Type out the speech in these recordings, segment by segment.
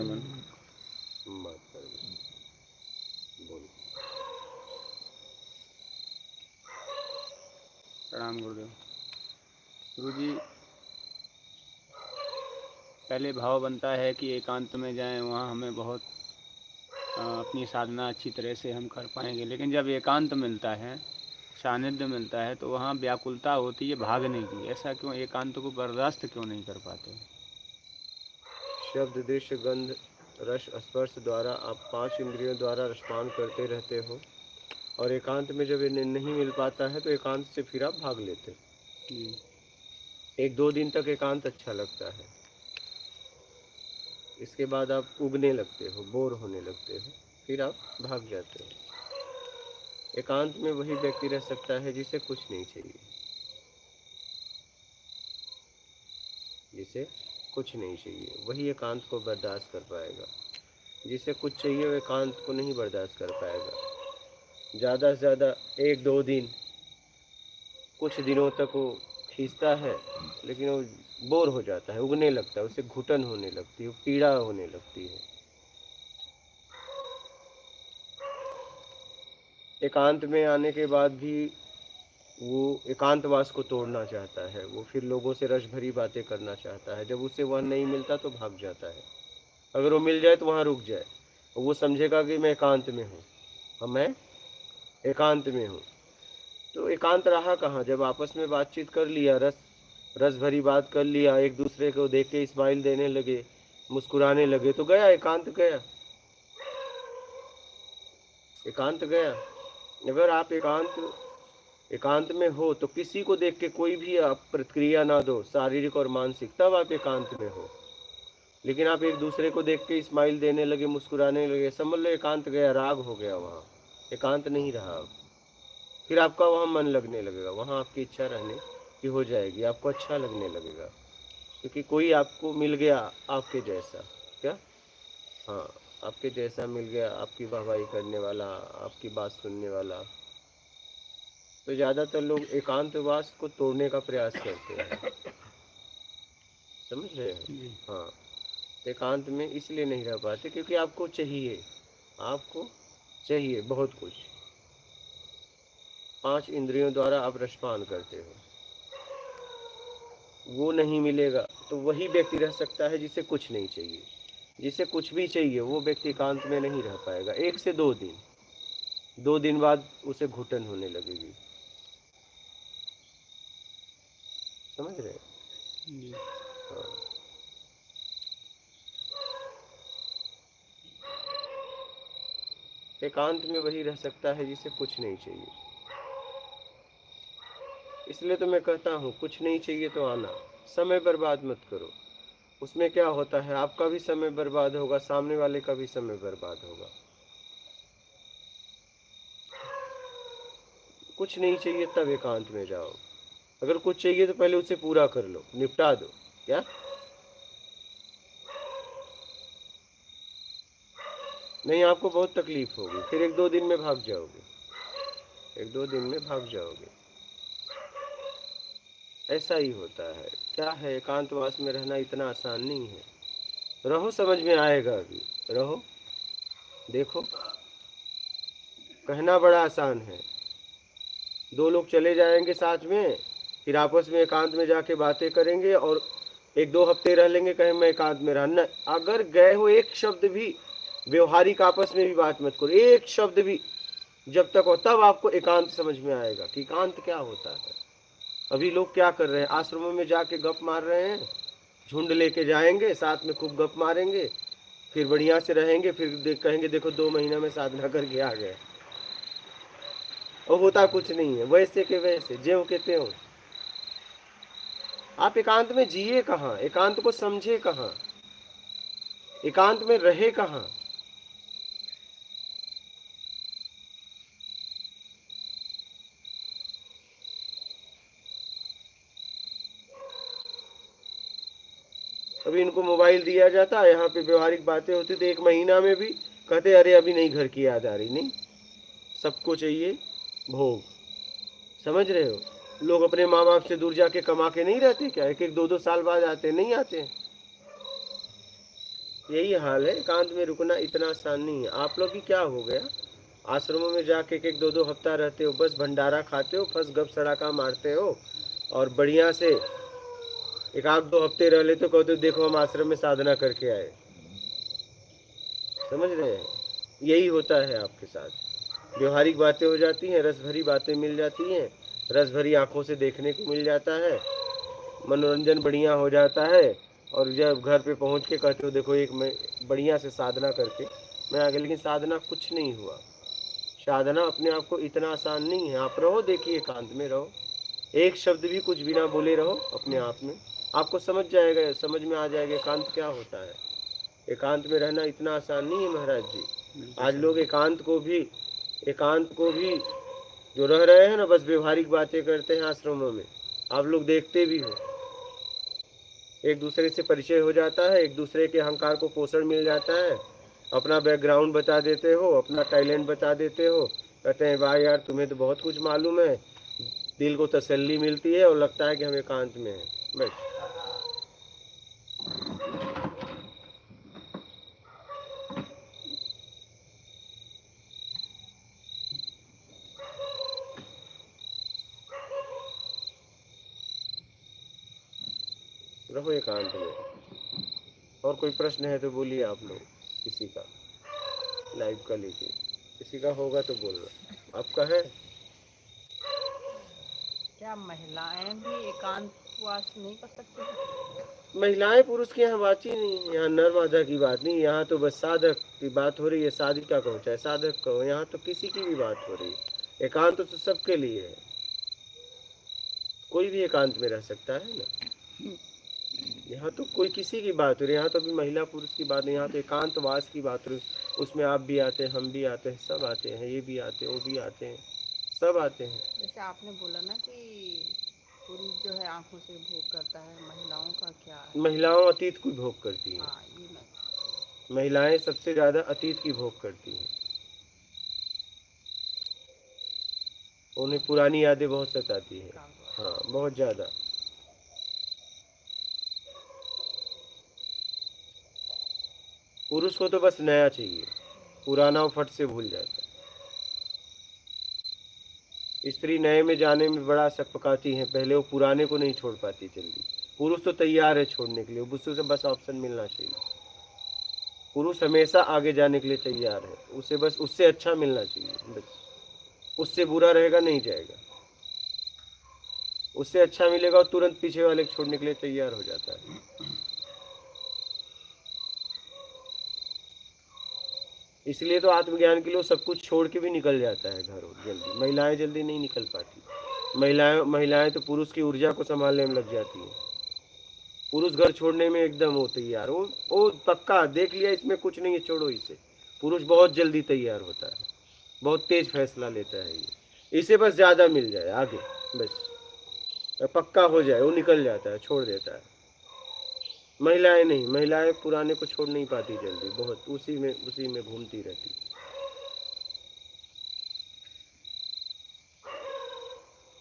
नमन। माता बोल। प्रणाम गुरुदेव। गुरु जी, पहले भाव बनता है कि एकांत में जाएं, वहाँ हमें बहुत अपनी साधना अच्छी तरह से हम कर पाएंगे। लेकिन जब एकांत मिलता है, सानिध्य मिलता है, तो वहाँ व्याकुलता होती है भागने की। ऐसा क्यों? एकांत को बर्दाश्त क्यों नहीं कर पाते? शब्द, दृश्य, गंध, रस, स्पर्श द्वारा आप 5 इंद्रियों द्वारा रसपान करते रहते हो, और एकांत में जब इन्हें नहीं मिल पाता है तो एकांत से फिर आप भाग लेते हो। जी। 1-2 दिन तक एकांत अच्छा लगता है, इसके बाद आप उगने लगते हो, बोर होने लगते हो, फिर आप भाग जाते हो। एकांत में वही व्यक्ति रह सकता है जिसे कुछ नहीं चाहिए, जिसे कुछ नहीं चाहिए वही एकांत को बर्दाश्त कर पाएगा। जिसे कुछ चाहिए वो एकांत को नहीं बर्दाश्त कर पाएगा। ज़्यादा से ज़्यादा 1-2 दिन, कुछ दिनों तक वो खींचता है, लेकिन वो बोर हो जाता है, उगने लगता है, उसे घुटन होने लगती है, पीड़ा होने लगती है। एकांत में आने के बाद भी वो एकांतवास को तोड़ना चाहता है, वो फिर लोगों से रस भरी बातें करना चाहता है। जब उसे वह नहीं मिलता तो भाग जाता है। अगर वो मिल जाए तो वहाँ रुक जाए, वो समझेगा कि मैं एकांत में हूँ, और मैं एकांत में हूँ। तो एकांत रहा कहाँ? जब आपस में बातचीत कर लिया, रस भरी बात कर लिया, एक दूसरे को देख के स्माइल देने लगे, मुस्कुराने लगे, तो गया एकांत, गया एकांत गया। अगर आप एकांत में हो तो किसी को देख के कोई भी आप प्रतिक्रिया ना दो, शारीरिक और मानसिक, तब आप एकांत में हो। लेकिन आप एक दूसरे को देख के स्माइल देने लगे, मुस्कुराने लगे, समझ लो एकांत गया, राग हो गया, वहाँ एकांत नहीं रहा। फिर आपका वहाँ मन लगने लगेगा, वहाँ आपकी इच्छा रहने की हो जाएगी, आपको अच्छा लगने लगेगा, क्योंकि कोई आपको मिल गया आपके जैसा। क्या? हाँ, आपके जैसा मिल गया, आपकी वाहवाही करने वाला, आपकी बात सुनने वाला। तो ज़्यादातर लोग एकांतवास को तोड़ने का प्रयास करते हैं, समझ रहे हैं? जी। हाँ, एकांत में इसलिए नहीं रह पाते क्योंकि आपको चाहिए बहुत कुछ। 5 इंद्रियों द्वारा आप रसपान करते हो, वो नहीं मिलेगा तो वही व्यक्ति रह सकता है जिसे कुछ नहीं चाहिए। जिसे कुछ भी चाहिए वो व्यक्ति एकांत में नहीं रह पाएगा। 1 से 2 दिन, 2 दिन बाद उसे घुटन होने लगेगी। समझ रहे हैं? जी। हाँ। एकांत में वही रह सकता है जिसे कुछ नहीं चाहिए। इसलिए तो मैं कहता हूँ, कुछ नहीं चाहिए तो आना, समय बर्बाद मत करो। उसमें क्या होता है, आपका भी समय बर्बाद होगा, सामने वाले का भी समय बर्बाद होगा। कुछ नहीं चाहिए तब एकांत में जाओ। अगर कुछ चाहिए तो पहले उसे पूरा कर लो, निपटा दो। क्या? नहीं, आपको बहुत तकलीफ होगी, फिर 1-2 दिन में भाग जाओगे, 1-2 दिन में भाग जाओगे। ऐसा ही होता है। क्या है, एकांतवास में रहना इतना आसान नहीं है। रहो, समझ में आएगा। अभी रहो, देखो, कहना बड़ा आसान है। 2 लोग चले जाएंगे साथ में, फिर आपस में एकांत में जाके बातें करेंगे, और 1-2 हफ्ते रह लेंगे, कहें मैं एकांत में रहना। अगर गए हो, एक शब्द भी व्यवहारिक आपस में भी बात मत करो, एक शब्द भी जब तक हो, तब आपको एकांत समझ में आएगा कि एकांत क्या होता है। अभी लोग क्या कर रहे हैं, आश्रमों में जाके गप मार रहे हैं, झुंड लेके जाएंगे, साथ में खूब गप मारेंगे, फिर बढ़िया से रहेंगे, फिर कहेंगे देखो 2 महीना में साधना करके आ गए, और होता कुछ नहीं है, वैसे के वैसे, ज्यों के त्यों। आप एकांत में जिए कहाँ, एकांत को समझे कहाँ, एकांत में रहे कहाँ? अभी इनको मोबाइल दिया जाता है, यहाँ पे व्यवहारिक बातें होती, तो 1 महीना में भी कहते अरे अभी नहीं घर की याद आ रही। नहीं, सबको चाहिए भोग। समझ रहे हो? लोग अपने माँ बाप से दूर जाके कमा के नहीं रहते क्या? 1-1, 2-2 साल बाद आते, नहीं आते? यही हाल है, एकांत में रुकना इतना आसान नहीं है। आप लोग भी क्या हो गया, आश्रमों में जाके एक 1-2 हफ्ता रहते हो, बस भंडारा खाते हो, फंस गप सड़ाका मारते हो, और बढ़िया से 1-2 हफ्ते रह लेते हो, कहते हो देखो हम आश्रम में साधना करके आए। समझ रहे हैं, यही होता है आपके साथ। व्यवहारिक बातें हो जाती हैं, रस भरी बातें मिल जाती हैं, रस भरी आंखों से देखने को मिल जाता है, मनोरंजन बढ़िया हो जाता है, और जब घर पे पहुंच के कहते हो देखो एक मैं बढ़िया से साधना करके मैं आ गया, लेकिन साधना कुछ नहीं हुआ। साधना अपने आप को इतना आसान नहीं है। आप रहो, देखिए एकांत में रहो, एक शब्द भी कुछ बिना बोले रहो अपने आप में, आपको समझ जाएगा, समझ में आ जाएगा एकांत क्या होता है। एकांत में रहना इतना आसान नहीं है महाराज जी। बिल्कुल आज सही। लोग एकांत को भी जो रह रहे हैं ना, बस व्यवहारिक बातें करते हैं आश्रमों में। आप लोग देखते भी हो, एक दूसरे से परिचय हो जाता है, एक दूसरे के अहंकार को पोषण मिल जाता है, अपना बैकग्राउंड बता देते हो, अपना टैलेंट बता देते हो, कहते हैं वाह यार तुम्हें तो बहुत कुछ मालूम है, दिल को तसल्ली मिलती है और लगता है कि हम एकांत में हैं। बस रहो एकांत में। और कोई प्रश्न है तो बोलिए आप लोग, किसी का लाइव का लीजिए, किसी का होगा तो बोलना। आपका है? क्या महिलाएं भी एकांतवास नहीं कर सकती? महिलाएं पुरुष के यहाँ बात ही नहीं है, यहाँ नर मादा की बात नहीं, यहाँ तो बस साधक की बात हो रही है। साधिका कहो चाहे साधक कहो, यहाँ तो किसी की भी बात हो रही है। एकांत तो सबके लिए है, कोई भी एकांत में रह सकता है ना। यहाँ तो कोई किसी की बात हो रही है, यहाँ तो अभी महिला पुरुष की बात नहीं, यहाँ तो एकांतवास की बात हो रही है। उसमें आप भी आते हैं, हम भी आते हैं, सब आते हैं, ये भी आते हैं, वो भी आते हैं, सब आते हैं। जैसे आपने बोला ना कि पुरुष जो है आंखों से भोग करता है, महिलाओं का क्या है? महिलाओं अतीत को भोग करती हैं, हाँ, ये मैं महिलाएं सबसे ज्यादा अतीत की भोग करती हैं, उन्हें पुरानी यादें बहुत सताती हैं। एकांतवास। हाँ, बहुत ज्यादा। पुरुष को तो बस नया चाहिए, पुराना वो फट से भूल जाता है। स्त्री नए में जाने में बड़ा सकपकाती है, पहले वो पुराने को नहीं छोड़ पाती जल्दी। पुरुष तो तैयार है छोड़ने के लिए, उससे से बस ऑप्शन मिलना चाहिए। पुरुष हमेशा आगे जाने के लिए तैयार है, उसे बस उससे अच्छा मिलना चाहिए, बस उससे बुरा रहेगा नहीं जाएगा, उससे अच्छा मिलेगा और तुरंत पीछे वाले को छोड़ने के लिए तैयार हो जाता है। इसलिए तो आत्मज्ञान के लिए सब कुछ छोड़ के भी निकल जाता है घर जल्दी। महिलाएं जल्दी नहीं निकल पाती। महिलाएं तो पुरुष की ऊर्जा को संभालने में लग जाती है। पुरुष घर छोड़ने में एकदम हो तैयार, वो पक्का देख लिया इसमें कुछ नहीं है, छोड़ो इसे। पुरुष बहुत जल्दी तैयार होता है, बहुत तेज फैसला लेता है ये, इसे बस ज्यादा मिल जाए आगे, बस पक्का हो जाए, वो निकल जाता है, छोड़ देता है। महिलाएं नहीं, महिलाएं पुराने को छोड़ नहीं पाती जल्दी, बहुत उसी में घूमती रहती।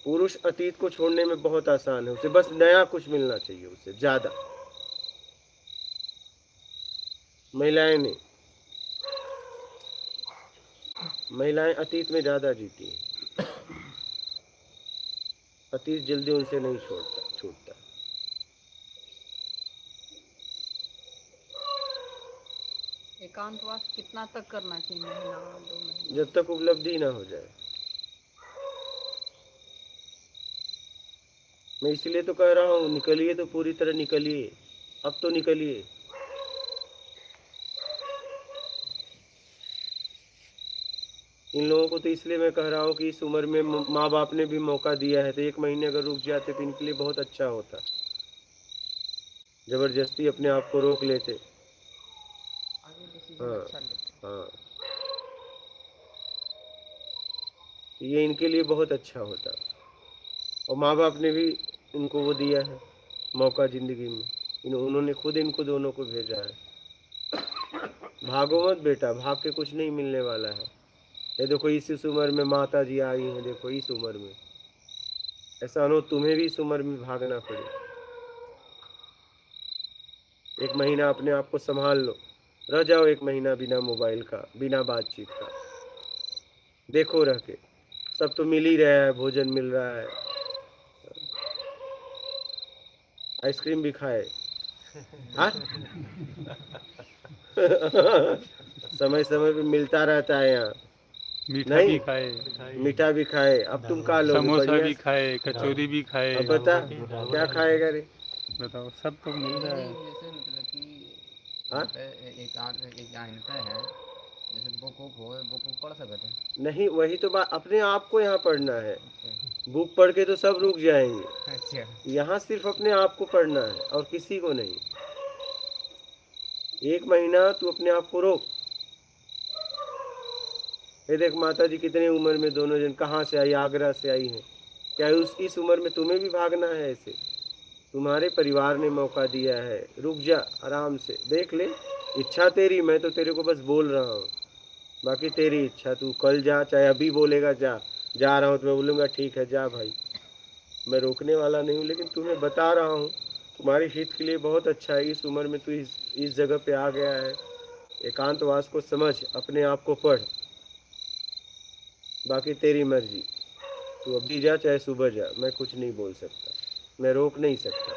पुरुष अतीत को छोड़ने में बहुत आसान है, उसे बस नया कुछ मिलना चाहिए, उससे ज्यादा। महिलाएं नहीं, महिलाएं अतीत में ज्यादा जीती हैं, अतीत जल्दी उनसे नहीं छूटता। एकांतवास कितना तक करना चाहिए? महीना, 2 महीना? जब तक उपलब्धि ना हो जाए। मैं इसलिए तो कह रहा हूँ निकलिए, तो पूरी तरह निकलिए, अब तो निकलिए। इन लोगों को तो इसलिए मैं कह रहा हूँ कि इस उम्र में माँ बाप ने भी मौका दिया है, तो 1 महीने अगर रुक जाते तो इनके लिए बहुत अच्छा होता। जबरदस्ती अपने आप को रोक लेते। आगे डिसीजन हाँ अच्छा लेते। हाँ, ये इनके लिए बहुत अच्छा होता। और माँ बाप ने भी इनको वो दिया है मौका जिंदगी में, उन्होंने खुद इनको दोनों को भेजा है। भागो मत बेटा, भाग के कुछ नहीं मिलने वाला है। ये देखो इस उम्र में माता जी आई हैं, देखो इस उम्र में, ऐसा न हो तुम्हें भी इस उम्र में भागना पड़े। 1 महीना अपने आप को संभाल लो, रह जाओ 1 महीना बिना मोबाइल का, बिना बातचीत का, देखो रह के, सब तो मिल ही रहा है, भोजन मिल रहा है, आइसक्रीम भी खाए, हाँ समय समय पे मिलता रहता है यहाँ, मीठा नहीं भी खाए, मीठा भी खाए। अब तुम खा लोगे समोसा बढ़िया भी खाए, कचौरी भी खाए। अब बता क्या खाएगा रे? बताओ, सब तो मिल रहा है। जैसे मतलब कि हाँ एकांत है, जैसे बुक वुक हो, बुक वुक पढ़ सकते हैं। नहीं, वही तो बात, अपने आप को यहाँ पढ़ना है। अच्छा बुक पढ़ के तो सब रुक जाएंगे, अच्छा। यहाँ सिर्फ अपने आप को पढ़ना है और किसी को नहीं। 1 महीना तू अपने आप को रोक। ये देख माता जी कितने उम्र में दोनों जन कहाँ से आई, आगरा से आई हैं। क्या उस इस उम्र में तुम्हें भी भागना है ऐसे? तुम्हारे परिवार ने मौका दिया है, रुक जा, आराम से देख ले। इच्छा तेरी, मैं तो तेरे को बस बोल रहा हूँ, बाकी तेरी इच्छा। तू कल जा, चाहे अभी बोलेगा जा रहा हूँ, तो मैं बोलूँगा ठीक है जा भाई, मैं रोकने वाला नहीं हूँ, लेकिन तुम्हें बता रहा हूँ तुम्हारे हित के लिए बहुत अच्छा है। इस उम्र में तू इस जगह पे आ गया है, एकांतवास को समझ, अपने आप को पढ़, बाकी तेरी मर्जी। तू अभी जा चाहे सुबह जा, मैं कुछ नहीं बोल सकता, मैं रोक नहीं सकता।